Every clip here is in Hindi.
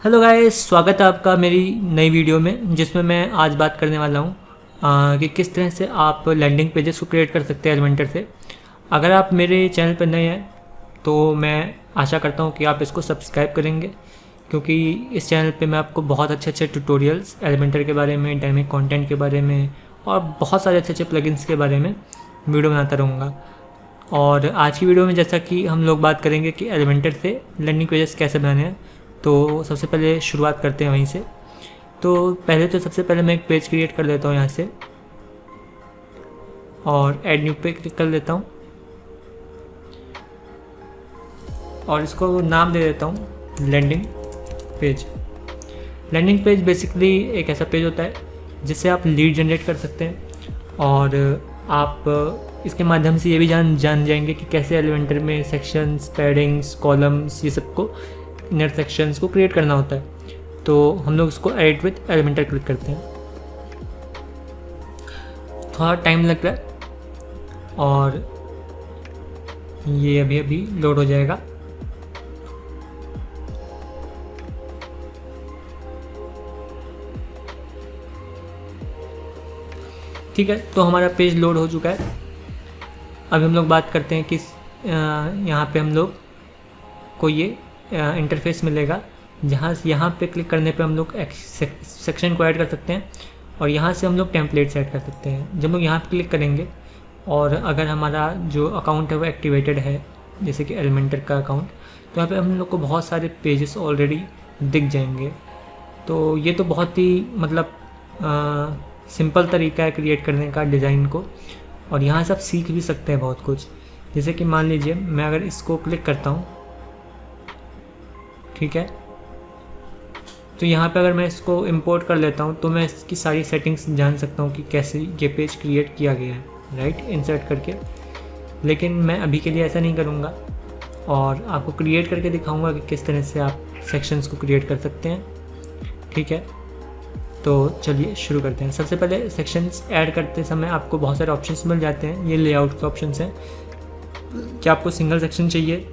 हेलो गाइस, स्वागत है आपका मेरी नई वीडियो में, जिसमें मैं आज बात करने वाला हूँ कि किस तरह से आप लैंडिंग पेजेस को क्रिएट कर सकते हैं एलिमेंटर से। अगर आप मेरे चैनल पर नए हैं तो मैं आशा करता हूँ कि आप इसको सब्सक्राइब करेंगे, क्योंकि इस चैनल पे मैं आपको बहुत अच्छे अच्छे ट्यूटोरियल्स एलिमेंटर के बारे में, डायनेमिक कंटेंट के बारे में और बहुत सारे अच्छे अच्छे प्लगइन्स के बारे में वीडियो बनाता रहूँगा। और आज की वीडियो में जैसा कि हम लोग बात करेंगे कि एलिमेंटर से लैंडिंग पेजेस कैसे बनाने हैं, तो सबसे पहले शुरुआत करते हैं वहीं से। तो सबसे पहले मैं एक पेज क्रिएट कर लेता हूँ यहाँ से और ऐड न्यू पे क्लिक कर लेता हूँ और इसको नाम दे देता हूँ landing page. Landing page basically एक ऐसा पेज होता है जिससे आप लीड जनरेट कर सकते हैं और आप इसके माध्यम से ये भी जान जाएंगे कि कैसे एलिमेंटर में सेक्शंस, पैडिंग्स, कॉलम्स, ये सबको इनर सेक्शंस को क्रिएट करना होता है। तो हम लोग इसको एडिट विथ एलिमेंटर क्लिक करते हैं। थोड़ा टाइम लग रहा है और ये अभी अभी लोड हो जाएगा। ठीक है, तो हमारा पेज लोड हो चुका है। अभी हम लोग बात करते हैं कि यहाँ पे हम लोग को ये इंटरफेस मिलेगा, जहाँ यहाँ पे क्लिक करने पे हम लोग सेक्शन को ऐड कर सकते हैं और यहाँ से हम लोग टेम्पलेट्स ऐड कर सकते हैं। जब लोग यहाँ पे क्लिक करेंगे और अगर हमारा जो अकाउंट है वो एक्टिवेटेड है, जैसे कि एलिमेंटर का अकाउंट, तो यहाँ पे हम लोग को बहुत सारे पेजेस ऑलरेडी दिख जाएंगे। तो ये तो बहुत ही सिंपल तरीका है क्रिएट करने का डिज़ाइन को, और यहाँ से आप सीख भी सकते हैं बहुत कुछ। जैसे कि मान लीजिए मैं अगर इसको क्लिक करता हूँ, ठीक है, तो यहाँ पे अगर मैं इसको इंपोर्ट कर लेता हूँ तो मैं इसकी सारी सेटिंग्स जान सकता हूँ कि कैसे ये पेज क्रिएट किया गया है, राइट, इंसर्ट करके। लेकिन मैं अभी के लिए ऐसा नहीं करूँगा और आपको क्रिएट करके दिखाऊँगा कि किस तरह से आप सेक्शंस को क्रिएट कर सकते हैं। ठीक है, तो चलिए शुरू करते हैं। सबसे पहले सेक्शंस ऐड करते समय आपको बहुत सारे ऑप्शंस मिल जाते हैं। ये लेआउट के ऑप्शंस हैं। क्या आपको सिंगल सेक्शन चाहिए,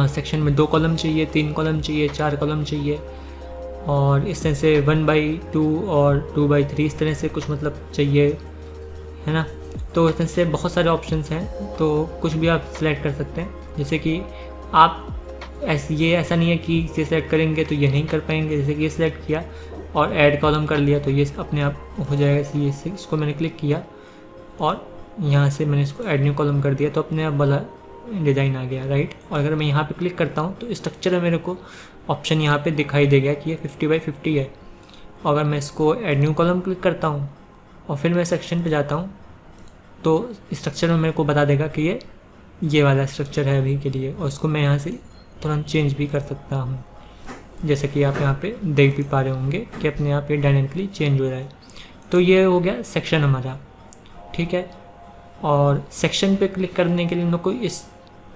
सेक्शन में 2 कॉलम चाहिए, 3 कॉलम चाहिए, 4 कॉलम चाहिए, और इस तरह से 1/2 और 2/3 इस तरह से कुछ चाहिए, है ना। तो इस तरह से बहुत सारे ऑप्शंस हैं, तो कुछ भी आप सिलेक्ट कर सकते हैं। जैसे कि आप ये ऐसा नहीं है कि ये सिलेक्ट करेंगे तो ये नहीं कर पाएंगे। जैसे कि ये सिलेक्ट किया और ऐड कॉलम कर लिया तो ये अपने आप हो जाएगा। इसको मैंने क्लिक किया और यहाँ से मैंने इसको ऐड न्यू कॉलम कर दिया तो अपने आप वाला डिज़ाइन आ गया, राइट। और अगर मैं यहाँ पे क्लिक करता हूँ तो स्ट्रक्चर में मेरे को ऑप्शन यहाँ पे दिखाई देगा कि ये 50/50 है। और अगर मैं इसको ऐड न्यू कॉलम क्लिक करता हूँ और फिर मैं सेक्शन पे जाता हूँ तो स्ट्रक्चर में मेरे को बता देगा कि ये वाला स्ट्रक्चर है अभी के लिए, और इसको मैं यहाँ से तुरंत चेंज भी कर सकता हूँ। जैसे कि आप यहाँ पे देख भी पा रहे होंगे कि अपने आप ये डायनेमिकली चेंज हो रहा है। तो ये हो गया सेक्शन हमारा, ठीक है। और सेक्शन पे क्लिक करने के लिए हम लोग को इस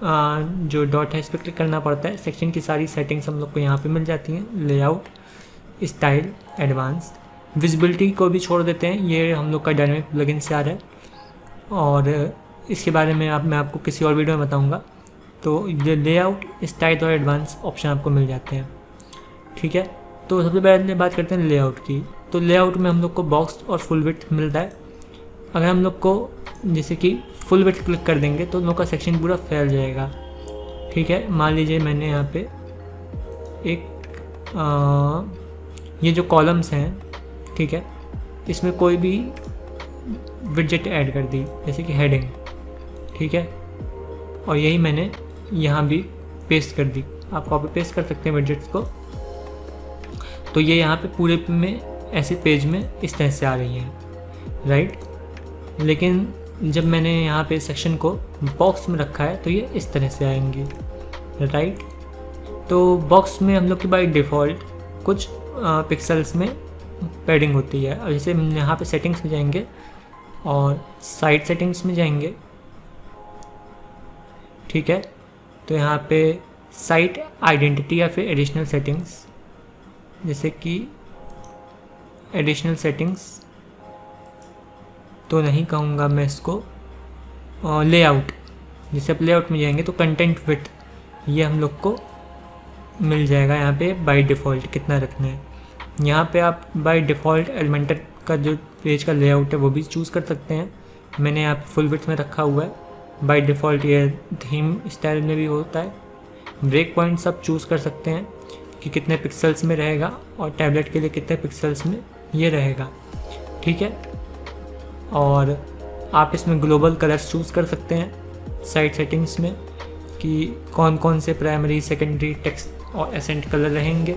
जो डॉट है इस पर क्लिक करना पड़ता है। सेक्शन की सारी सेटिंग्स हम लोग को यहाँ पे मिल जाती हैं। लेआउट, स्टाइल, एडवांस्ड, विजिबिलिटी को भी छोड़ देते हैं, ये हम लोग का डायनेमिक प्लगइन से आ रहा है और इसके बारे में मैं आपको किसी और वीडियो में बताऊँगा। तो ये लेआउट, स्टाइल और एडवांस ऑप्शन आपको मिल जाते हैं, ठीक है। तो सबसे पहले बात करते हैं लेआउट की। तो लेआउट में हम लोग को बॉक्स और फुल विड्थ मिलता है। अगर हम लोग को जैसे कि फुल विड्थ क्लिक कर देंगे तो हम लोग का सेक्शन पूरा फैल जाएगा, ठीक है। मान लीजिए मैंने यहाँ पे एक ये जो कॉलम्स हैं, ठीक है, इसमें कोई भी विडजेट ऐड कर दी, जैसे कि हेडिंग, ठीक है, और यही मैंने यहाँ भी पेस्ट कर दी। आप कॉपी पेस्ट कर सकते हैं विडजेट्स को। तो ये यहाँ पे पूरे में ऐसे पेज में इस तरह से आ रही हैं, राइट। लेकिन जब मैंने यहाँ पे सेक्शन को बॉक्स में रखा है तो ये इस तरह से आएंगी, राइट। तो बॉक्स में हम लोग की बाय डिफ़ॉल्ट कुछ पिक्सल्स में पैडिंग होती है। और जैसे हम यहाँ पे सेटिंग्स में जाएंगे और साइड सेटिंग्स में जाएंगे, ठीक है, तो यहाँ पे साइट आइडेंटिटी या फिर एडिशनल सेटिंग्स, जैसे कि एडिशनल सेटिंग्स तो नहीं कहूँगा मैं इसको, लेआउट, जैसे आप लेआउट में जाएंगे तो कंटेंट विड्थ ये हम लोग को मिल जाएगा यहाँ पे बाय डिफ़ॉल्ट कितना रखना है। यहाँ पे आप बाय डिफ़ॉल्ट एलिमेंटर का जो पेज का लेआउट है वो भी चूज़ कर सकते हैं। मैंने यहाँ पे फुल विड्थ में रखा हुआ है। बाय डिफ़ॉल्ट ये थीम स्टाइल में भी होता है। ब्रेक पॉइंट्स आप चूज़ कर सकते हैं कि कितने पिक्सल्स में रहेगा और टैबलेट के लिए कितने पिक्सल्स में ये रहेगा, ठीक है। और आप इसमें ग्लोबल कलर्स चूज़ कर सकते हैं साइड सेटिंग्स में कि कौन कौन से प्राइमरी, सेकेंडरी, टेक्स्ट और एसेंट कलर रहेंगे,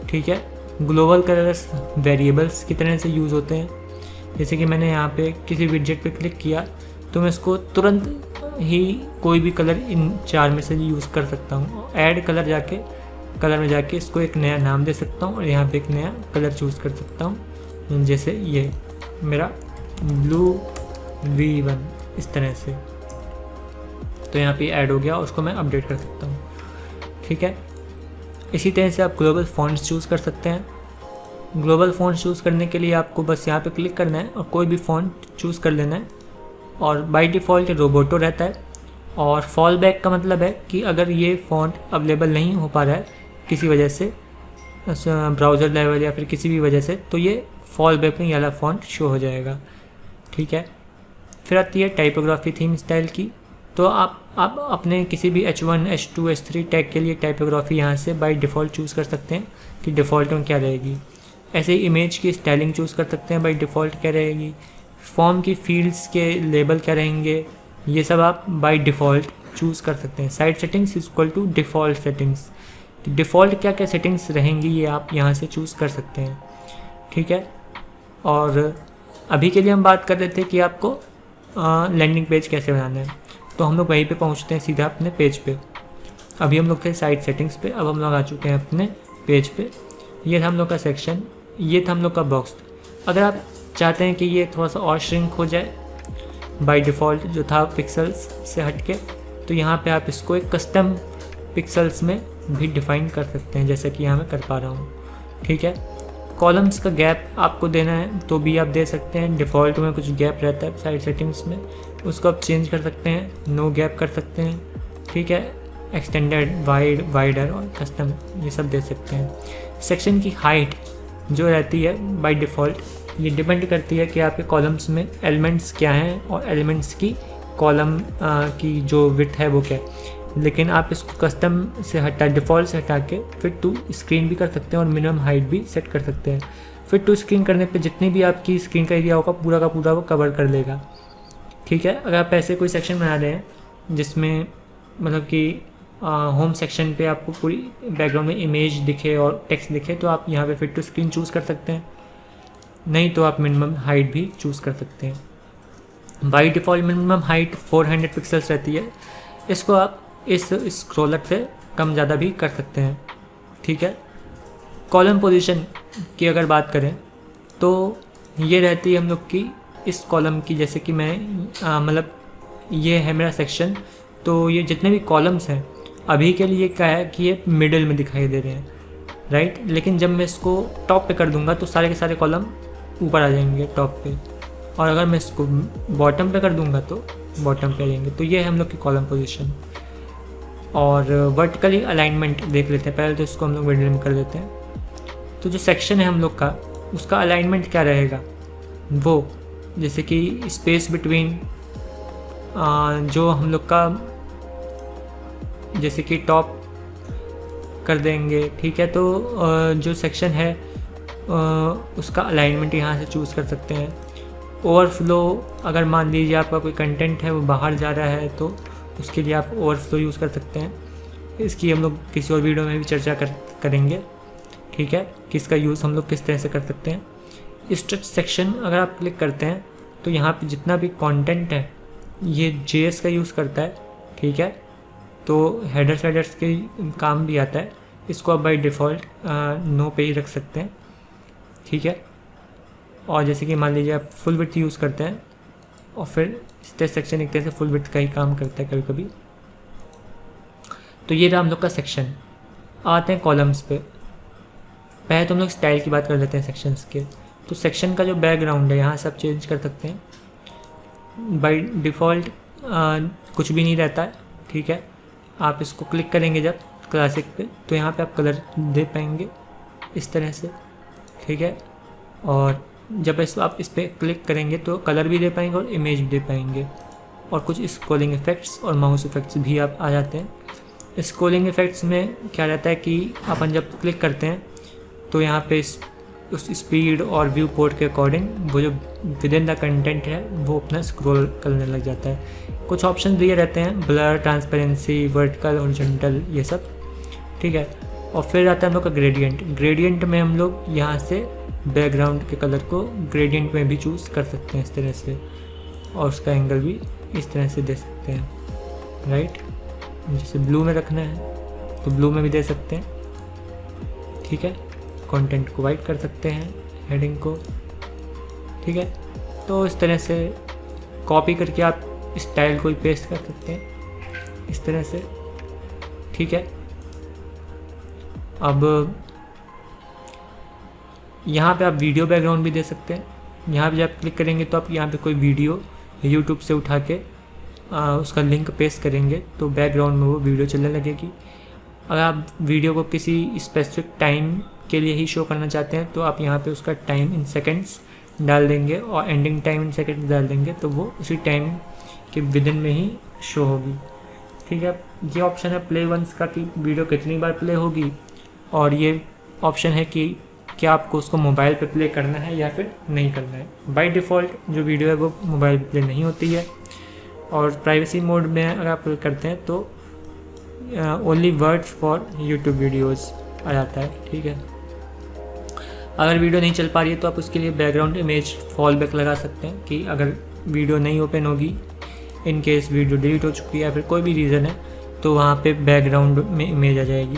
ठीक है। ग्लोबल कलर्स वेरिएबल्स की तरह से यूज़ होते हैं। जैसे कि मैंने यहाँ पे किसी विडजेट पे क्लिक किया तो मैं इसको तुरंत ही कोई भी कलर इन 4 में से यूज़ कर सकता हूँ। ऐड कलर में जाके इसको एक नया नाम दे सकता हूँ और यहाँ पे एक नया कलर चूज़ कर सकता हूँ, जैसे ये मेरा ब्लू V1 इस तरह से। तो यहाँ पे ऐड हो गया, उसको मैं अपडेट कर सकता हूँ, ठीक है। इसी तरह से आप ग्लोबल फ़ॉन्ट्स चूज़ कर सकते हैं। ग्लोबल फ़ॉन्ट चूज़ करने के लिए आपको बस यहाँ पे क्लिक करना है और कोई भी फ़ॉन्ट चूज़ कर लेना है। और बाय डिफ़ॉल्ट रोबोटो रहता है। और फॉल बैक का मतलब है कि अगर ये फ़ॉन्ट अवेलेबल नहीं हो पा रहा है किसी वजह से, ब्राउज़र लेवल या फिर किसी भी वजह से, तो ये फॉल बैक में ये वाला फ़ॉन्ट शो हो जाएगा, ठीक है। फिर आती है टाइपोग्राफी थीम स्टाइल की। तो आप अपने किसी भी H1, H2, H3 टैग के लिए टाइपोग्राफी यहाँ से बाय डिफ़ॉल्ट चूज़ कर सकते हैं कि डिफ़ॉल्ट में क्या रहेगी। ऐसे ही इमेज की स्टाइलिंग चूज़ कर सकते हैं बाय डिफ़ॉल्ट क्या रहेगी। फॉर्म की फील्ड्स के लेबल क्या रहेंगे, ये सब आप बाय डिफ़ॉल्ट चूज़ कर सकते हैं। Side settings equal to default settings, default क्या क्या सेटिंग्स रहेंगी ये आप यहाँ से चूज़ कर सकते हैं, ठीक है। और अभी के लिए हम बात कर रहे थे कि आपको लैंडिंग पेज कैसे बनाना है, तो हम लोग वहीं पे पहुँचते हैं सीधा अपने पेज पे। अभी हम लोग थे साइड सेटिंग्स पे, अब हम लोग आ चुके हैं अपने पेज पे। ये था हम लोग का सेक्शन, ये था हम लोग का बॉक्स। अगर आप चाहते हैं कि ये थोड़ा सा और श्रिंक हो जाए बाय डिफ़ॉल्ट जो था पिक्सल्स से हटके, तो यहाँ पे आप इसको एक कस्टम पिक्सल्स में भी डिफ़ाइन कर सकते हैं, जैसे कि यहाँ मैं कर पा रहा हूँ, ठीक है। कॉलम्स का गैप आपको देना है तो भी आप दे सकते हैं। डिफ़ॉल्ट में कुछ गैप रहता है साइड सेटिंग्स में, उसको आप चेंज कर सकते हैं, नो गैप कर सकते हैं, ठीक है। एक्सटेंडेड, वाइडर और कस्टम ये सब दे सकते हैं। सेक्शन की हाइट जो रहती है बाय डिफ़ॉल्ट ये डिपेंड करती है कि आपके कॉलम्स में एलिमेंट्स क्या हैं और एलिमेंट्स की कॉलम की जो विड्थ है वो क्या है। लेकिन आप इसको कस्टम से डिफ़ॉल्ट से हटा के फिट टू स्क्रीन भी कर सकते हैं और मिनिमम हाइट भी सेट कर सकते हैं। फिट टू स्क्रीन करने पे जितनी भी आपकी स्क्रीन का एरिया होगा पूरा का पूरा वो कवर कर लेगा, ठीक है। अगर आप ऐसे कोई सेक्शन बना रहे हैं जिसमें मतलब कि होम सेक्शन पे आपको पूरी बैकग्राउंड में इमेज दिखे और टेक्स्ट दिखे, तो आप यहाँ पे फिट टू स्क्रीन चूज़ कर सकते हैं, नहीं तो आप मिनिमम हाइट भी चूज़ कर सकते हैं। By default minimum height 400 pixels रहती है। इसको आप इस स्क्रॉलर से कम ज़्यादा भी कर सकते हैं, ठीक है। कॉलम पोजीशन की अगर बात करें तो ये रहती है हम लोग की इस कॉलम की, जैसे कि मैं मतलब ये है मेरा सेक्शन, तो ये जितने भी कॉलम्स हैं अभी के लिए क्या है कि ये मिडिल में दिखाई दे रहे हैं, राइट। लेकिन जब मैं इसको टॉप पे कर दूंगा तो सारे के सारे कॉलम ऊपर आ जाएंगे टॉप पे, और अगर मैं इसको बॉटम पे कर दूंगा तो बॉटम पे आ जाएंगे। तो ये है हम लोग की कॉलम पोजीशन। और वर्टिकली अलाइनमेंट देख लेते हैं पहले, तो इसको हम लोग मिडिल में कर लेते हैं। तो जो सेक्शन है हम लोग का उसका अलाइनमेंट क्या रहेगा, वो जैसे कि स्पेस बिटवीन जो हम लोग का जैसे कि टॉप कर देंगे, ठीक है। तो जो सेक्शन है उसका अलाइनमेंट यहाँ से चूज़ कर सकते हैं। ओवरफ्लो, अगर मान लीजिए आपका कोई कंटेंट है वो बाहर जा रहा है तो उसके लिए आप ओवरफ्लो यूज़ कर सकते हैं। इसकी हम लोग किसी और वीडियो में भी चर्चा करेंगे, ठीक है, कि इसका यूज़ हम लोग किस तरह से कर सकते हैं। स्ट्रक्चर सेक्शन अगर आप क्लिक करते हैं तो यहाँ पे जितना भी कंटेंट है ये JS का यूज़ करता है, ठीक है। तो हेडर्स के काम भी आता है। इसको आप बाय डिफ़ॉल्ट नो पे ही रख सकते हैं, ठीक है। और जैसे कि मान लीजिए आप फुल विड्थ यूज़ करते हैं और फिर स्टेज सेक्शन एक तरह से फुल विड्थ का ही काम करता है कभी कभी। तो ये रहा हम लोग का सेक्शन। आते हैं कॉलम्स पे। पहले तो हम लोग स्टाइल की बात कर लेते हैं सेक्शंस के। तो सेक्शन का जो बैकग्राउंड है यहाँ से आप चेंज कर सकते हैं। बाय डिफ़ॉल्ट कुछ भी नहीं रहता है, ठीक है। आप इसको क्लिक करेंगे जब क्लासिक पे, तो यहाँ पे आप कलर दे पाएंगे इस तरह से, ठीक है। और जब आप इस पर क्लिक करेंगे तो कलर भी दे पाएंगे और इमेज भी दे पाएंगे, और कुछ स्क्रॉलिंग इफेक्ट्स और माउस इफेक्ट्स भी आप आ जाते हैं। स्क्रॉलिंग इफेक्ट्स में क्या रहता है कि अपन जब क्लिक करते हैं तो यहाँ पे उस स्पीड और व्यू पोर्ट के अकॉर्डिंग वो जो विद इन द कंटेंट है वो अपना स्क्रॉल करने लग जाता है। कुछ ऑप्शन दिए रहते हैं, ब्लर, ट्रांसपेरेंसी, वर्टिकल, हॉरिजॉन्टल, ये सब, ठीक है। और फिर आता है हम लोग का ग्रेडियंट। ग्रेडियंट में हम लोग यहाँ से बैकग्राउंड के कलर को ग्रेडियंट में भी चूज़ कर सकते हैं इस तरह से, और उसका एंगल भी इस तरह से दे सकते हैं, राइट। जैसे ब्लू में रखना है तो ब्लू में भी दे सकते हैं, ठीक है। कंटेंट को वाइट कर सकते हैं, हेडिंग को, ठीक है। तो इस तरह से कॉपी करके आप स्टाइल को भी पेस्ट कर सकते हैं इस तरह से, ठीक है। अब यहाँ पे आप वीडियो बैकग्राउंड भी दे सकते हैं। यहाँ पे जब आप क्लिक करेंगे तो आप यहाँ पे कोई वीडियो यूट्यूब से उठा के उसका लिंक पेस्ट करेंगे तो बैकग्राउंड में वो वीडियो चलने लगेगी। अगर आप वीडियो को किसी स्पेसिफिक टाइम के लिए ही शो करना चाहते हैं तो आप यहाँ पे उसका टाइम इन सेकंड्स डाल देंगे और एंडिंग टाइम इन सेकंड्स डाल देंगे, तो वो उसी टाइम के विदिन में ही शो होगी, ठीक है। ये ऑप्शन है प्ले वंस का कि वीडियो कितनी बार प्ले होगी, और ये ऑप्शन है कि क्या आपको उसको मोबाइल पे प्ले करना है या फिर नहीं करना है। बाय डिफ़ॉल्ट जो वीडियो है वो मोबाइल पे प्ले नहीं होती है, और प्राइवेसी मोड में अगर आप करते हैं तो only words for YouTube videos आ जाता है, ठीक है। अगर वीडियो नहीं चल पा रही है तो आप उसके लिए बैकग्राउंड इमेज फॉल बैक लगा सकते हैं कि अगर वीडियो नहीं ओपन होगी, इन केस वीडियो डिलीट हो चुकी है या फिर कोई भी रीज़न है, तो वहाँ पे बैकग्राउंड में इमेज आ जाएगी,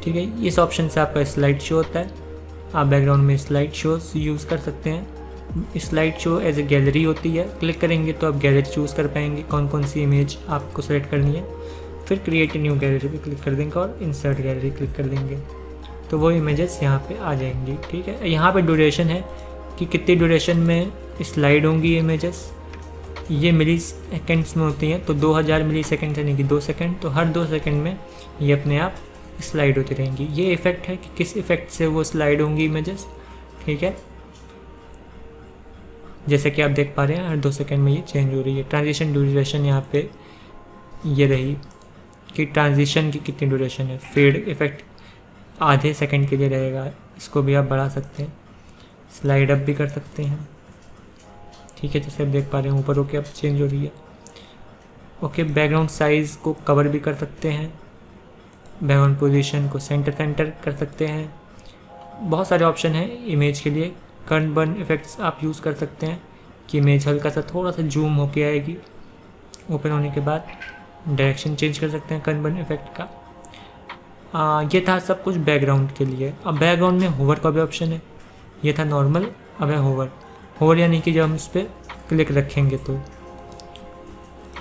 ठीक है। इस ऑप्शन से आपका स्लाइड शो होता है, आप बैकग्राउंड में स्लाइड शोज यूज़ कर सकते हैं। Slide show as a gallery होती है, क्लिक करेंगे तो आप गैलरी चूज़ कर पाएंगे कौन कौन सी इमेज आपको सेलेक्ट करनी है। फिर क्रिएट न्यू गैलरी पे क्लिक कर देंगे और इंसर्ट गैलरी क्लिक कर देंगे तो वो इमेजेस यहाँ पे आ जाएंगी, ठीक है। यहाँ पे ड्यूरेशन है कि कितनी ड्यूरेशन में स्लाइड होंगी इमेजेस, ये मिली सेकेंड्स में होती हैं, तो 2000 मिली सेकेंड यानी कि 2 सेकेंड, तो हर 2 सेकेंड में ये अपने आप स्लाइड होती रहेंगी। ये इफ़ेक्ट है कि किस इफ़ेक्ट से वो स्लाइड होंगी इमेजेस, ठीक है। जैसे कि आप देख पा रहे हैं हर 2 सेकेंड में ये चेंज हो रही है। ट्रांजिशन ड्यूरेशन यहाँ पे ये रही कि ट्रांजिशन की कितनी ड्यूरेशन है। फेड इफ़ेक्ट आधे सेकंड के लिए रहेगा, इसको भी आप बढ़ा सकते हैं, स्लाइड अप भी कर सकते हैं, ठीक है। जैसे आप देख पा रहे हैं ऊपर होके अब चेंज हो रही है, ओके। बैकग्राउंड साइज़ को कवर भी कर सकते हैं, बैकग्राउंड पोजीशन को सेंटर कर सकते हैं। बहुत सारे ऑप्शन हैं इमेज के लिए। कर्न बर्न इफ़ेक्ट्स आप यूज़ कर सकते हैं कि इमेज हल्का सा थोड़ा सा जूम होके आएगी, ओपन होने के बाद डायरेक्शन चेंज कर सकते हैं कर्न बर्न इफ़ेक्ट का। ये था सब कुछ बैकग्राउंड के लिए। अब बैकग्राउंड में होवर का भी ऑप्शन है, ये था नॉर्मल, अब है होवर यानी कि जब हम इस पर क्लिक रखेंगे तो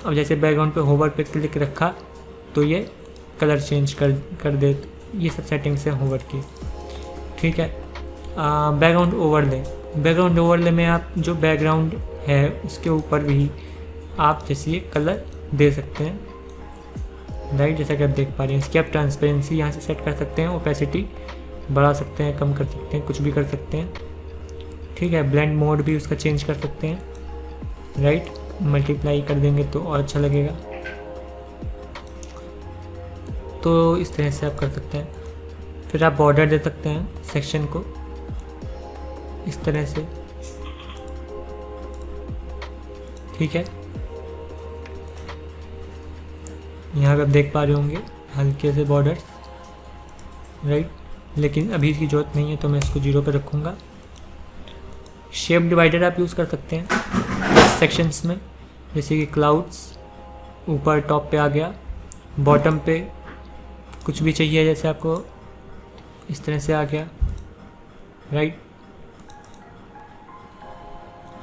अब जैसे बैकग्राउंड पे होवर पे क्लिक रखा तो ये कलर चेंज कर दे। ये सब सेटिंग्स है होवर की, ठीक है। बैकग्राउंड ओवरले में आप जो बैकग्राउंड है उसके ऊपर भी आप जैसे ये कलर दे सकते हैं, राइट। जैसा कि आप देख पा रहे हैं इसकी आप ट्रांसपेरेंसी यहाँ से सेट कर सकते हैं, ओपेसिटी बढ़ा सकते हैं, कम कर सकते हैं, कुछ भी कर सकते हैं, ठीक है। ब्लेंड मोड भी उसका चेंज कर सकते हैं, राइट। मल्टीप्लाई कर देंगे तो और अच्छा लगेगा, तो इस तरह से आप कर सकते हैं। फिर आप बॉर्डर दे सकते हैं सेक्शन को इस तरह से, ठीक है। यहाँ पे आप देख पा रहे होंगे हल्के से बॉर्डर, राइट, लेकिन अभी इसकी ज़रूरत नहीं है तो मैं इसको 0 पे रखूँगा। शेप डिवाइडर आप यूज़ कर सकते हैं सेक्शंस में, जैसे कि क्लाउड्स ऊपर टॉप पे आ गया, बॉटम पे कुछ भी चाहिए जैसे आपको इस तरह से आ गया, राइट।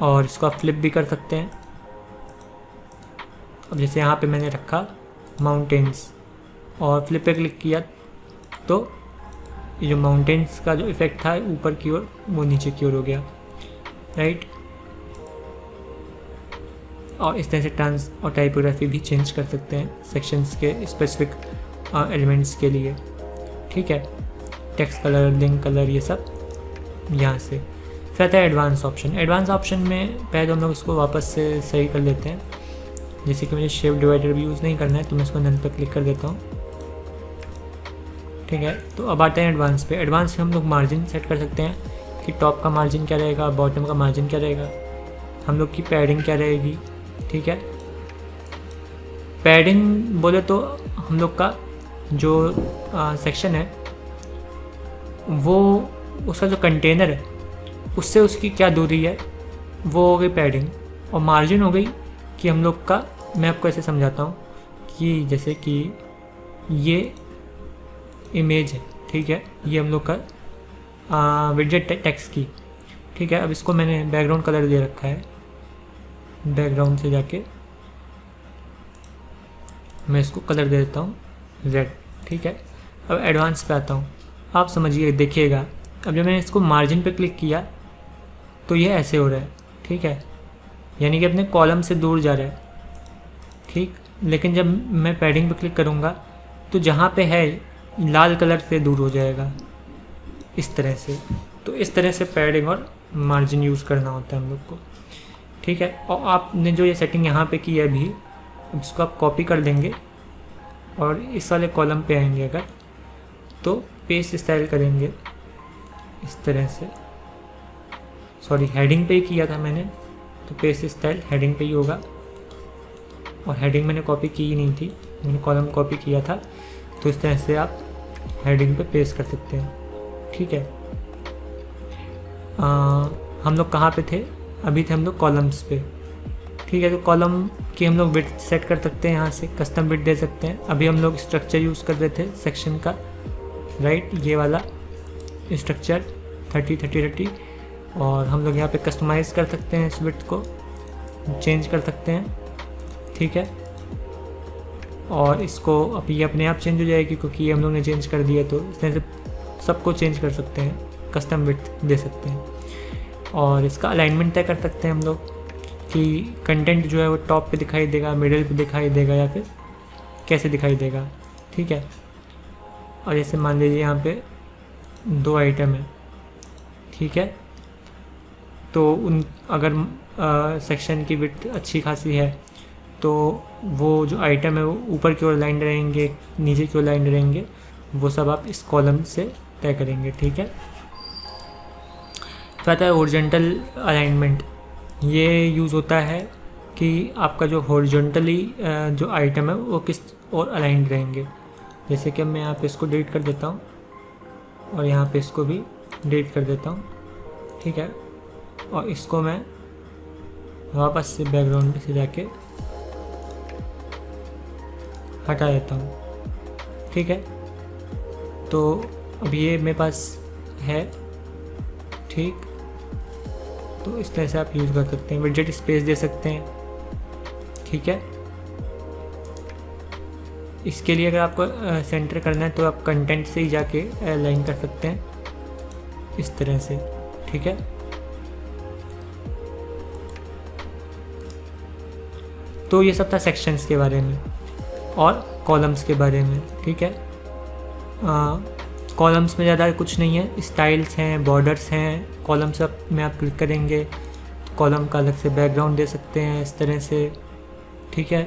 और इसको आप फ्लिप भी कर सकते हैं। अब जैसे यहाँ पे मैंने रखा माउंटेन्स और फ्लिप पे क्लिक किया तो ये जो माउंटेन्स का जो इफ़ेक्ट था ऊपर की ओर वो नीचे की ओर हो गया, राइट। और इस तरह से ट्रांस और टाइपोग्राफी भी चेंज कर सकते हैं सेक्शंस के स्पेसिफिक एलिमेंट्स के लिए, ठीक है। टेक्स्ट कलर, लिंक कलर, ये सब यहाँ से। फिर आता है एडवांस ऑप्शन। एडवांस ऑप्शन में पहले तो हम लोग इसको वापस से सही कर लेते हैं। जैसे कि मुझे शेप डिवाइडर भी यूज़ नहीं करना है तो मैं इसको नन पर क्लिक कर देता हूँ, ठीक है। तो अब आते हैं एडवांस पे। एडवांस में हम लोग मार्जिन सेट कर सकते हैं कि टॉप का मार्जिन क्या रहेगा, बॉटम का मार्जिन क्या रहेगा, हम लोग की पैडिंग क्या रहेगी, ठीक है। पैडिंग बोले तो हम लोग का जो सेक्शन है वो उसका जो कंटेनर है उससे उसकी क्या दूरी है वो हो गई पैडिंग। और मार्जिन हो गई कि हम लोग का, मैं आपको ऐसे समझाता हूँ कि जैसे कि ये इमेज है, ठीक है, ये हम लोग का विडजेट टेक्स्ट की, ठीक है। अब इसको मैंने बैकग्राउंड कलर दे रखा है, बैकग्राउंड से जाके मैं इसको कलर दे देता हूँ रेड, ठीक है। अब एडवांस पे आता हूँ, आप समझिए, देखिएगा अब जब मैंने इसको मार्जिन पे क्लिक किया तो ये ऐसे हो रहा है, ठीक है, यानी कि अपने कॉलम से दूर जा रहा है, ठीक। लेकिन जब मैं पैडिंग पे क्लिक करूँगा तो जहाँ पे है लाल कलर से दूर हो जाएगा, इस तरह से। तो इस तरह से पैडिंग और मार्जिन यूज़ करना होता है हम लोग को, ठीक है। और आपने जो ये सेटिंग यहाँ पे की है अभी, अब इसको आप कॉपी कर देंगे और इस वाले कॉलम पे आएंगे अगर, तो पेस्ट स्टाइल करेंगे इस तरह से। सॉरी, हेडिंग पे ही किया था मैंने, तो पेस्ट स्टाइल हेडिंग पे ही होगा। और हेडिंग मैंने कॉपी की ही नहीं थी, मैंने कॉलम कॉपी किया था। तो इस तरह से आप हेडिंग पे पेस्ट कर सकते हैं, ठीक है। हम लोग कहाँ पे थे? अभी थे हम लोग कॉलम्स पे, ठीक है। तो कॉलम की हम लोग विड्थ सेट कर सकते हैं, यहाँ से कस्टम विड्थ दे सकते हैं। अभी हम लोग स्ट्रक्चर यूज़ कर रहे थे सेक्शन का, राइट, ये वाला स्ट्रक्चर 30-30-30, और हम लोग यहाँ पे कस्टमाइज़ कर सकते हैं, इस विड्थ को चेंज कर सकते हैं, ठीक है। और इसको अब ये अपने आप चेंज हो जाएगी क्योंकि ये हम लोग ने चेंज कर दिया। तो इस तरह से सबको चेंज कर सकते हैं, कस्टम विड्थ दे सकते हैं। और इसका अलाइनमेंट तय कर सकते हैं हम लोग कि कंटेंट जो है वो टॉप पे दिखाई देगा, मिडिल पे दिखाई देगा, या फिर कैसे दिखाई देगा, ठीक है। और जैसे मान लीजिए यहाँ पे 2 आइटम है, ठीक है। तो उन अगर सेक्शन की विड्थ अच्छी खासी है तो वो जो आइटम है वो ऊपर की ओर लाइन रहेंगे, नीचे की ओर लाइन रहेंगे, वो सब आप इस कॉलम से तय करेंगे, ठीक है। तो आता है हॉरिजॉन्टल अलाइनमेंट। ये यूज़ होता है कि आपका जो हॉरिजॉन्टली जो आइटम है वो किस और अलाइंड रहेंगे। जैसे कि मैं यहाँ पे इसको डिलीट कर देता हूँ और यहाँ पे इसको भी डिलीट कर देता हूँ, ठीक है। और इसको मैं वापस से बैकग्राउंड से जाके हटा देता हूँ, ठीक है। तो अब ये मेरे पास है, ठीक। तो इस तरह से आप यूज़ कर सकते हैं, विडजेट स्पेस दे सकते हैं, ठीक है। इसके लिए अगर आपको सेंटर करना है तो आप कंटेंट से ही जाके अलाइन कर सकते हैं इस तरह से, ठीक है। तो ये सब था सेक्शंस के बारे में और कॉलम्स के बारे में, ठीक है। कॉलम्स में ज़्यादा कुछ नहीं है, स्टाइल्स हैं, बॉर्डर्स हैं। कॉलम्स में आप क्लिक करेंगे तो कॉलम का अलग से बैकग्राउंड दे सकते हैं इस तरह से, ठीक है।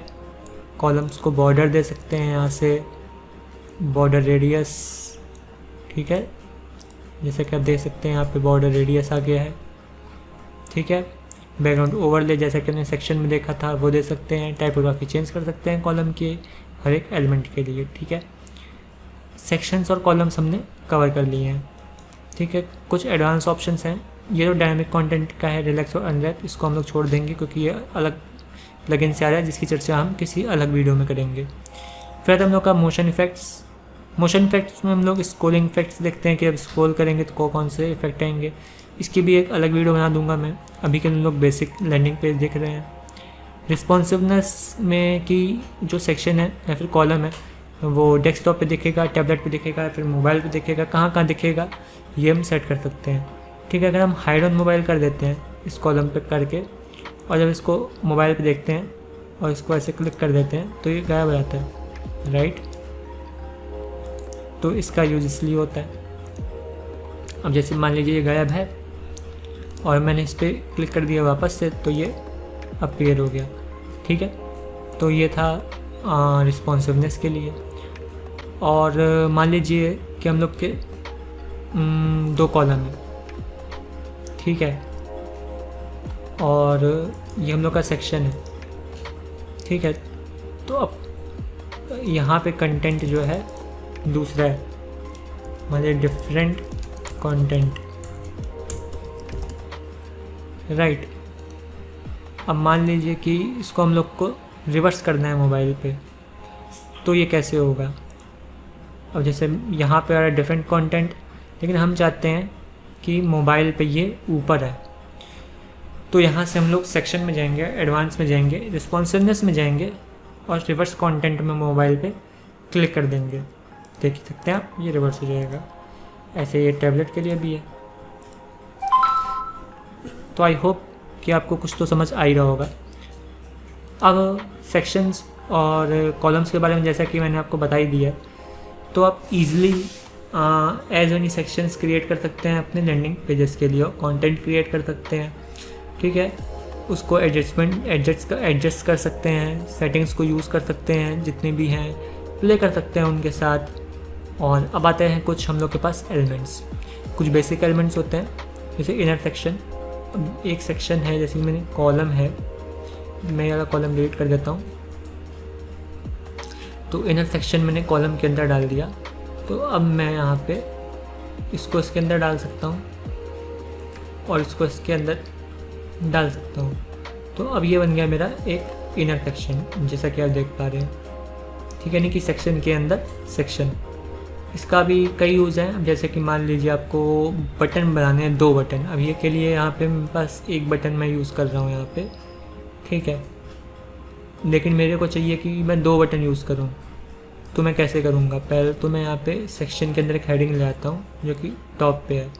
कॉलम्स को बॉर्डर दे सकते हैं यहाँ से, बॉर्डर रेडियस, ठीक है। जैसे कि आप देख सकते हैं यहाँ पे बॉर्डर रेडियस आ गया है, ठीक है। बैकग्राउंड ओवरले जैसा कि हमने सेक्शन में देखा था वो दे सकते हैं। टाइपोग्राफी चेंज कर सकते हैं कॉलम के हर एक एलिमेंट के लिए, ठीक है। सेक्शंस और कॉलम्स हमने कवर कर लिए हैं, ठीक है। कुछ एडवांस ऑप्शंस हैं। ये जो डायनामिक कंटेंट का है, रिलैक्स और अनरैप, इसको हम लोग छोड़ देंगे क्योंकि ये अलग प्लगइन से आ रहा है जिसकी चर्चा हम किसी अलग वीडियो में करेंगे। फिर हम लोग का मोशन इफेक्ट्स। मोशन इफेक्ट्स में हम लोग स्क्रोलिंग इफेक्ट्स देखते हैं कि अब स्क्रॉल करेंगे तो कौन से इफेक्ट आएंगे। इसकी भी एक अलग वीडियो बना दूंगा मैं। अभी के हम लोग बेसिक लैंडिंग पेज देख रहे हैं। रिस्पॉन्सिवनेस में कि जो सेक्शन है या फिर कॉलम है वो डेस्कटॉप पे दिखेगा, टैबलेट पे दिखेगा, फिर मोबाइल पे दिखेगा, कहाँ कहाँ दिखेगा ये हम सेट कर सकते हैं, ठीक है। अगर हम हाइड ऑन मोबाइल कर देते हैं इस कॉलम पे करके, और जब इसको मोबाइल पे देखते हैं और इसको ऐसे क्लिक कर देते हैं तो ये गायब हो जाता है, राइट। तो इसका यूज़ इसलिए होता है। अब जैसे मान लीजिए ये गायब है और मैंने इस पर क्लिक कर दिया वापस से, तो ये अपीयर हो गया। ठीक है, तो ये था रिस्पॉन्सिवनेस के लिए। और मान लीजिए कि हम लोग के 2 कॉलम है, ठीक है, और ये हम लोग का सेक्शन है, ठीक है। तो अब यहाँ पे कंटेंट जो है दूसरा है, मतलब डिफरेंट कंटेंट, राइट। अब मान लीजिए कि इसको हम लोग को रिवर्स करना है मोबाइल पे, तो ये कैसे होगा? अब जैसे यहाँ पे आ रहा है डिफरेंट कंटेंट, लेकिन हम चाहते हैं कि मोबाइल पे ये ऊपर है, तो यहाँ से हम लोग सेक्शन में जाएंगे, एडवांस में जाएंगे, रिस्पॉन्सिवनेस में जाएंगे और रिवर्स कंटेंट में मोबाइल पे क्लिक कर देंगे। देख सकते हैं आप, ये रिवर्स हो जाएगा। ऐसे ये टैबलेट के लिए भी है। तो आई होप कि आपको कुछ तो समझ आ ही रहा होगा। अब सेक्शंस और कॉलम्स के बारे में जैसा कि मैंने आपको बता ही दिया, तो आप easily as any sections create कर सकते हैं अपने लैंडिंग पेजेस के लिए, कंटेंट क्रिएट कर सकते हैं, ठीक है। उसको एडजस्ट कर सकते हैं, सेटिंग्स को यूज़ कर सकते हैं, जितने भी हैं प्ले कर सकते हैं उनके साथ। और अब आते हैं कुछ हम लोग के पास एलिमेंट्स, कुछ बेसिक एलिमेंट्स होते हैं, जैसे इनर सेक्शन। एक सेक्शन है, जैसे मैंने कॉलम है, मैं वाला कॉलम डिलीट कर देता हूँ। तो इनर सेक्शन मैंने कॉलम के अंदर डाल दिया, तो अब मैं यहाँ पे इसको इसके अंदर डाल सकता हूँ और इसको इसके अंदर डाल सकता हूँ। तो अब ये बन गया मेरा एक इनर सेक्शन, जैसा कि आप देख पा रहे हैं, ठीक है। यानी कि सेक्शन के अंदर सेक्शन। इसका भी कई यूज़ हैं। अब जैसे कि मान लीजिए आपको बटन बनाने हैं, 2 बटन। अब ये के लिए यहाँ पे मेरे पास 1 बटन मैं यूज़ कर रहा हूँ यहाँ पे, ठीक है, लेकिन मेरे को चाहिए कि मैं 2 बटन यूज़ करूँ। तो मैं कैसे करूँगा? पहले तो मैं यहाँ पे सेक्शन के अंदर एक हेडिंग ले आता हूँ जो कि टॉप पे है,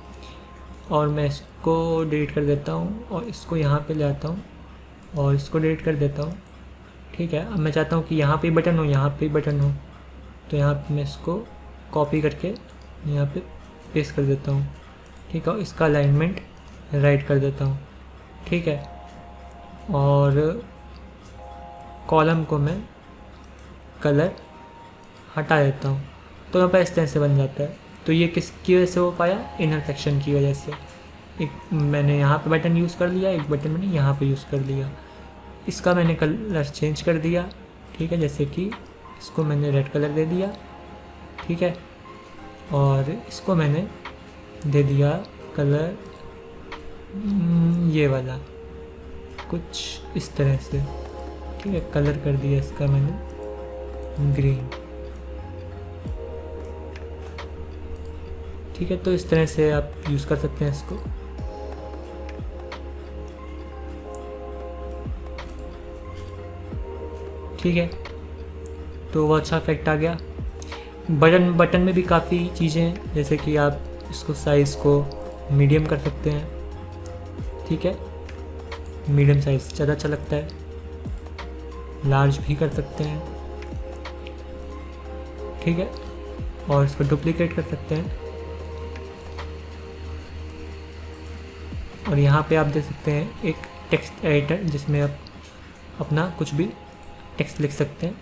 और मैं इसको डिलीट कर देता हूँ और इसको यहाँ पे ले आता हूँ और इसको डिलीट कर देता हूँ, ठीक है। अब मैं चाहता हूँ कि यहाँ पे बटन हो, यहाँ पे बटन हो, तो यहाँ पे मैं इसको कॉपी करके यहाँ पे पेस्ट कर देता हूँ, ठीक है। इसका अलाइनमेंट राइट कर देता हूँ, ठीक है। और कॉलम को मैं कलर हटा देता हूँ, तो यहाँ पर इस तरह से बन जाता है। तो ये किसकी वजह से हो पाया? इनर सेक्शन की वजह से। एक मैंने यहाँ पे बटन यूज़ कर लिया, एक बटन मैंने यहाँ पे यूज़ कर लिया। इसका मैंने कलर चेंज कर दिया, ठीक है, जैसे कि इसको मैंने रेड कलर दे दिया, ठीक है, और इसको मैंने दे दिया कलर ये वाला, कुछ इस तरह से, ठीक है। कलर कर दिया इसका मैंने ग्रीन, ठीक है। तो इस तरह से आप यूज़ कर सकते हैं इसको। ठीक है, तो वो अच्छा इफेक्ट आ गया। बटन में भी काफ़ी चीज़ें हैं, जैसे कि आप इसको साइज़ को मीडियम कर सकते हैं, ठीक है, मीडियम साइज़ ज़्यादा अच्छा लगता है। लार्ज भी कर सकते हैं, ठीक है, और इसको डुप्लीकेट कर सकते हैं। और यहाँ पे आप देख सकते हैं एक टेक्स्ट एडिटर, जिसमें आप अपना कुछ भी टेक्स्ट लिख सकते हैं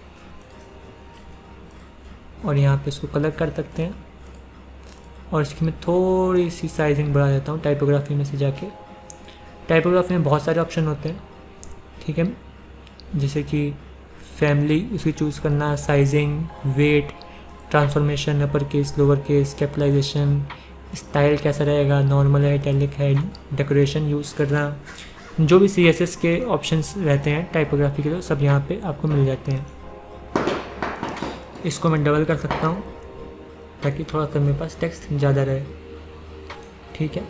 और यहाँ पे इसको कलर कर सकते हैं। और इसकी मैं थोड़ी सी साइजिंग बढ़ा देता हूँ टाइपोग्राफी में से जाके। टाइपोग्राफी में बहुत सारे ऑप्शन होते हैं, ठीक है, जैसे कि फैमिली उसकी चूज़ करना, sizing, weight, transformation, upper case, lower case, capitalization, style कैसा रहेगा, नॉर्मल है, इटैलिक है, डेकोरेशन यूज़ करना, जो भी CSS के ऑप्शंस रहते हैं टाइपोग्राफी के लिए, सब यहाँ पे आपको मिल जाते हैं। इसको मैं डबल कर सकता हूँ ताकि थोड़ा सा मेरे पास टेक्स्ट ज़्यादा रहे, ठीक है।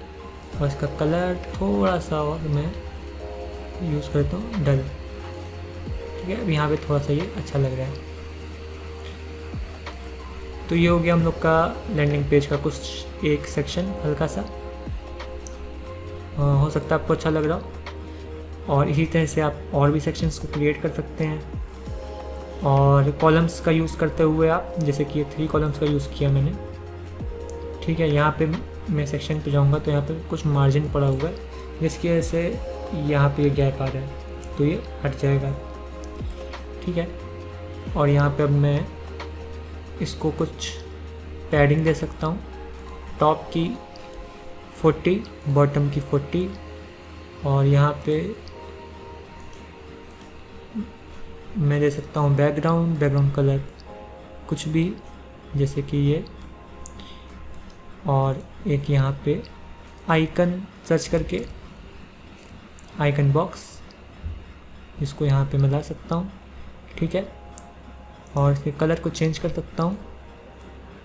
और इसका कलर थोड़ा सा और मैं यूज़ करता हूँ डल, ठीक है। अब यहाँ पे थोड़ा सा ये अच्छा लग रहा है। तो ये हो गया हम लोग का लैंडिंग पेज का कुछ एक सेक्शन, हल्का सा। हो सकता है आपको अच्छा लग रहा हो, और इसी तरह से आप और भी सेक्शंस को क्रिएट कर सकते हैं, और कॉलम्स का यूज़ करते हुए आप, जैसे कि ये 3 कॉलम्स का यूज़ किया मैंने, ठीक है। यहाँ पे मैं सेक्शन पे जाऊँगा तो यहाँ पे कुछ मार्जिन पड़ा हुआ है, जिसकी वजह से यहाँ पे ये गैप आ रहा है, तो ये हट जाएगा, ठीक है। और यहाँ पे अब मैं इसको कुछ पैडिंग दे सकता हूँ, टॉप की 40, बॉटम की 40, और यहाँ पे मैं दे सकता हूँ बैकग्राउंड कलर कुछ भी, जैसे कि ये, और एक यहाँ पे आइकन सर्च करके आइकन बॉक्स, इसको यहाँ पे मिला सकता हूँ, ठीक है। और इसके कलर को चेंज कर सकता हूँ।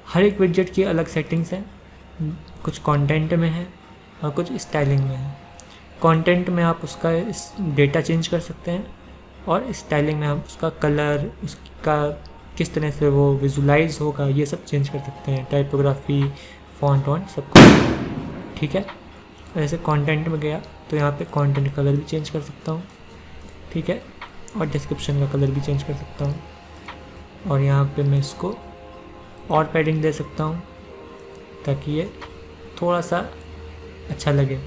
हर एक विडजेट की अलग सेटिंग्स हैं, कुछ कंटेंट में है और कुछ स्टाइलिंग में है। कंटेंट में आप उसका डेटा चेंज कर सकते हैं, और स्टाइलिंग में आप उसका कलर, उसका किस तरह से वो विजुलाइज होगा, ये सब चेंज कर सकते हैं, टाइपोग्राफी, फॉन्ट वॉन्ट सब कुछ, ठीक है। ऐसे कंटेंट में गया तो यहाँ पे कंटेंट कलर भी चेंज कर सकता हूँ, ठीक है, और डिस्क्रिप्शन का कलर भी चेंज कर सकता हूँ। और यहाँ पे मैं इसको और पैडिंग दे सकता हूँ ताकि ये थोड़ा सा अच्छा लगे,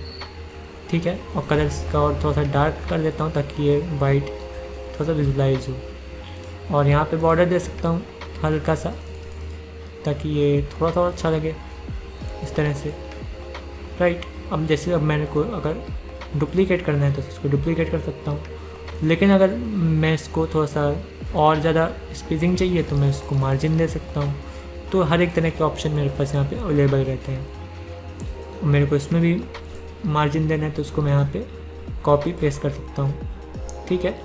ठीक है। और कलर्स का और थोड़ा सा डार्क कर देता हूँ ताकि ये वाइट थोड़ा सा विजुलाइज हो। और यहाँ पे बॉर्डर दे सकता हूँ हल्का सा, ताकि ये थोड़ा थोड़ा अच्छा लगे इस तरह से, राइट। अब जैसे अब मैंने को अगर डुप्लीकेट करना है तो इसको डुप्लीकेट कर सकता हूँ, लेकिन अगर मैं इसको थोड़ा सा और ज़्यादा स्पेसिंग चाहिए तो मैं इसको मार्जिन दे सकता हूँ। तो हर एक तरह के ऑप्शन मेरे पास यहाँ पे अवेलेबल रहते हैं। मेरे को इसमें भी मार्जिन देना है तो उसको मैं यहाँ पे कॉपी पेस्ट कर सकता हूँ, ठीक है।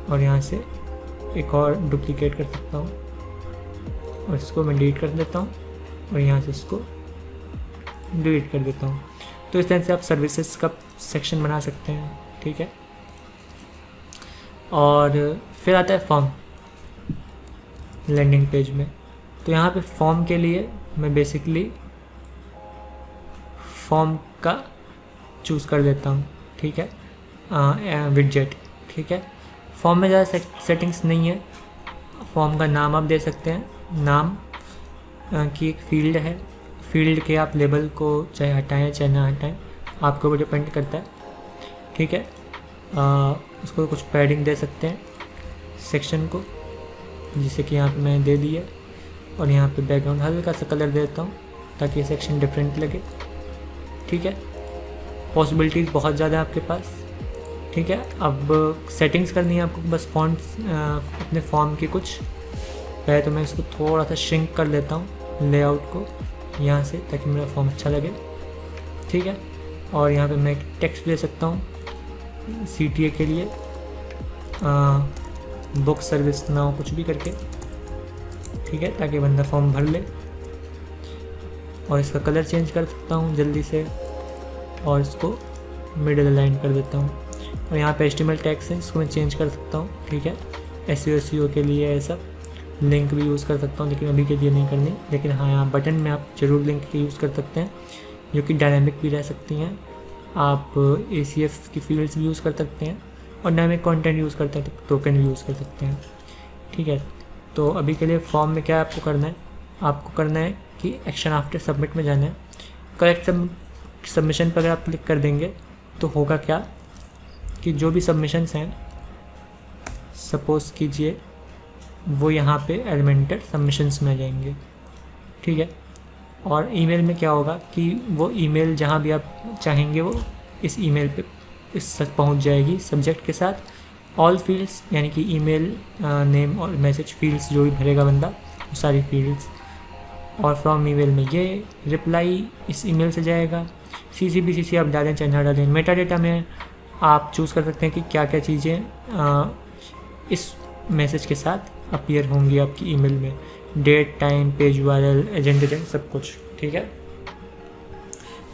और यहाँ से एक और डुप्लीकेट कर सकता हूँ और इसको मैं डिलीट कर देता हूँ, और यहाँ से इसको डिलीट कर देता हूँ। तो इस तरह से आप सर्विसेज का सेक्शन बना सकते हैं, ठीक है। और फिर आता है फॉर्म लैंडिंग पेज में। तो यहाँ पे फॉर्म के लिए मैं बेसिकली फॉर्म का चूज़ कर देता हूँ, ठीक है, विडजेट, ठीक है। फॉर्म में ज़्यादा सेटिंग्स नहीं है। फॉर्म का नाम आप दे सकते हैं, नाम की एक फील्ड है, फील्ड के आप लेबल को चाहे हटाएं चाहे ना हटाएं, आपके ऊपर डिपेंड करता है, ठीक है। उसको कुछ पैडिंग दे सकते हैं सेक्शन को, जैसे कि यहाँ पे मैंने दे दिया। और यहाँ पे बैकग्राउंड हल्का सा कलर देता हूँ ताकि सेक्शन डिफरेंट लगे, ठीक है। पॉसिबिलिटीज़ बहुत ज़्यादा है आपके पास, ठीक है। अब सेटिंग्स करनी है आपको बस फॉन्ट्स अपने फॉर्म की कुछ। पहले तो मैं इसको थोड़ा सा श्रिंक कर लेता हूँ लेआउट को यहाँ से, ताकि मेरा फॉर्म अच्छा लगे, ठीक है। और यहाँ पे मैं एक टेक्स्ट दे सकता हूँ CTA के लिए, बुक सर्विस नाउ कुछ भी करके, ठीक है, ताकि बंदा फॉर्म भर ले। और इसका कलर चेंज कर सकता हूँ जल्दी से, और इसको मिडिल अलाइन कर देता हूँ। और यहाँ पे HTML टैग्स हैं, इसको मैं चेंज कर सकता हूँ, ठीक है। SEO के लिए है सब। लिंक भी यूज़ कर सकता हूँ, लेकिन अभी के लिए नहीं करनी। लेकिन हाँ, यहाँ बटन में आप ज़रूर लिंक की यूज़ कर सकते हैं, जो कि डायनामिक भी रह सकती हैं। आप ACF की फील्ड्स भी यूज़ कर सकते हैं, और डायनामिक कंटेंट यूज़ करते हैं तो टोकन भी यूज़ कर सकते हैं, ठीक है। तो अभी के लिए फॉर्म में क्या आपको करना है, आपको करना है कि एक्शन आफ्टर सबमिट में जाना है। करेक्ट सबमिशन पर अगर आप क्लिक कर देंगे तो होगा क्या कि जो भी सबमिशंस हैं, सपोज़ कीजिए वो यहाँ पे एलिमेंटेड सबमिशंस में आ जाएंगे, ठीक है। और ईमेल में क्या होगा कि वो ईमेल जहाँ भी आप चाहेंगे वो इस ईमेल पे इस तक पहुँच जाएगी सब्जेक्ट के साथ। ऑल फील्ड्स यानी कि ईमेल नेम और मैसेज फील्ड्स जो भी भरेगा बंदा, वो सारी फील्ड्स। और फ्रॉम ईमेल में ये रिप्लाई इस ईमेल से जाएगा। CC आप डालें चाहे ना डालें। मेटा डेटा में आप चूज़ कर सकते हैं कि क्या क्या चीज़ें इस मैसेज के साथ अपीयर होंगी आपकी ईमेल में, date, time, page URL, agenda, सब कुछ, ठीक है।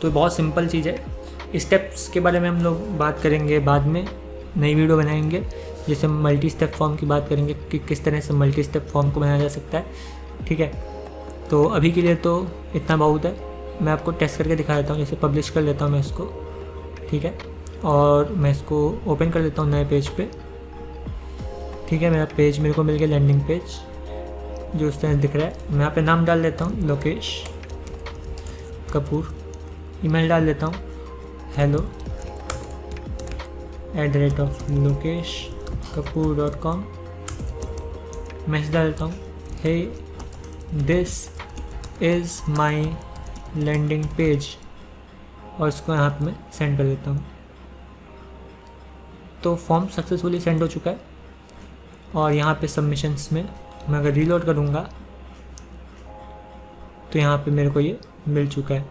तो बहुत सिंपल चीज़ है। स्टेप्स के बारे में हम लोग बात करेंगे बाद में, नई वीडियो बनाएंगे, जैसे मल्टी स्टेप फॉर्म की बात करेंगे कि किस तरह से मल्टी स्टेप फॉर्म को बनाया जा सकता है, ठीक है। तो अभी के लिए तो इतना बहुत है। मैं आपको टेस्ट करके दिखा देता हूँ। जैसे पब्लिश कर लेता हूँ मैं इसको, ठीक है, और मैं इसको ओपन कर देता हूँ नए पेज पे, ठीक ठीक है, मेरा पेज मेरे को मिल गया, लैंडिंग पेज जो उस तरह दिख रहा है। मैं यहाँ पे नाम डाल देता हूँ लोकेश कपूर, ईमेल डाल देता हूँ hello@lokeshkapoor.com, मैसेज डाल देता हूँ hey this is my landing page, और इसको यहाँ पे मैं सेंड कर देता हूँ। तो फॉर्म सक्सेसफुली सेंड हो चुका है। और यहाँ पे सबमिशंस में मैं अगर रीलोड करूँगा तो यहाँ पे मेरे को ये मिल चुका है।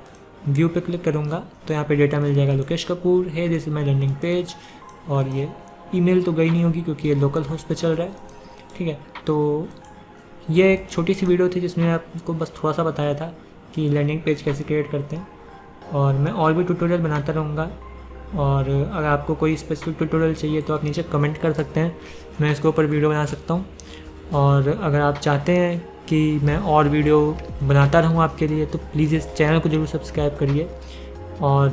व्यू पे क्लिक करूँगा तो यहाँ पे डेटा मिल जाएगा Lokesh Kapoor, hey this is my landing page, और ये ईमेल तो गई नहीं होगी क्योंकि ये लोकल होस्ट पे चल रहा है। ठीक है, तो ये एक छोटी सी वीडियो थी जिसमें आपको बस थोड़ा सा बताया था कि लैंडिंग पेज कैसे क्रिएट करते हैं, और मैं और भी ट्यूटोरियल बनाता रहूँगा। और अगर आपको कोई स्पेसिफिक ट्यूटोरियल चाहिए तो आप नीचे कमेंट कर सकते हैं, मैं इसके ऊपर वीडियो बना सकता हूँ। और अगर आप चाहते हैं कि मैं और वीडियो बनाता रहूँ आपके लिए तो प्लीज़ इस चैनल को ज़रूर सब्सक्राइब करिए और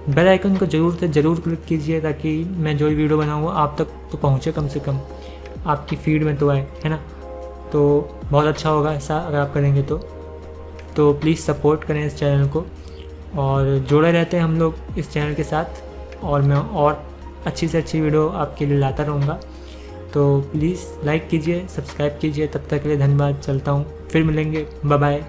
बेल आइकन को ज़रूर से ज़रूर क्लिक कीजिए ताकि मैं जो भी वीडियो बनाऊँ आप तक तो पहुँचे, कम से कम आपकी फीड में तो आए, है ना। तो बहुत अच्छा होगा ऐसा अगर आप करेंगे तो प्लीज़ सपोर्ट करें इस चैनल को, और जुड़े रहते हैं हम लोग इस चैनल के साथ, और मैं और अच्छी से अच्छी वीडियो आपके लिए लाता रहूँगा। तो प्लीज़ लाइक कीजिए, सब्सक्राइब कीजिए। तब तक के लिए धन्यवाद, चलता हूँ, फिर मिलेंगे, बाय बाय।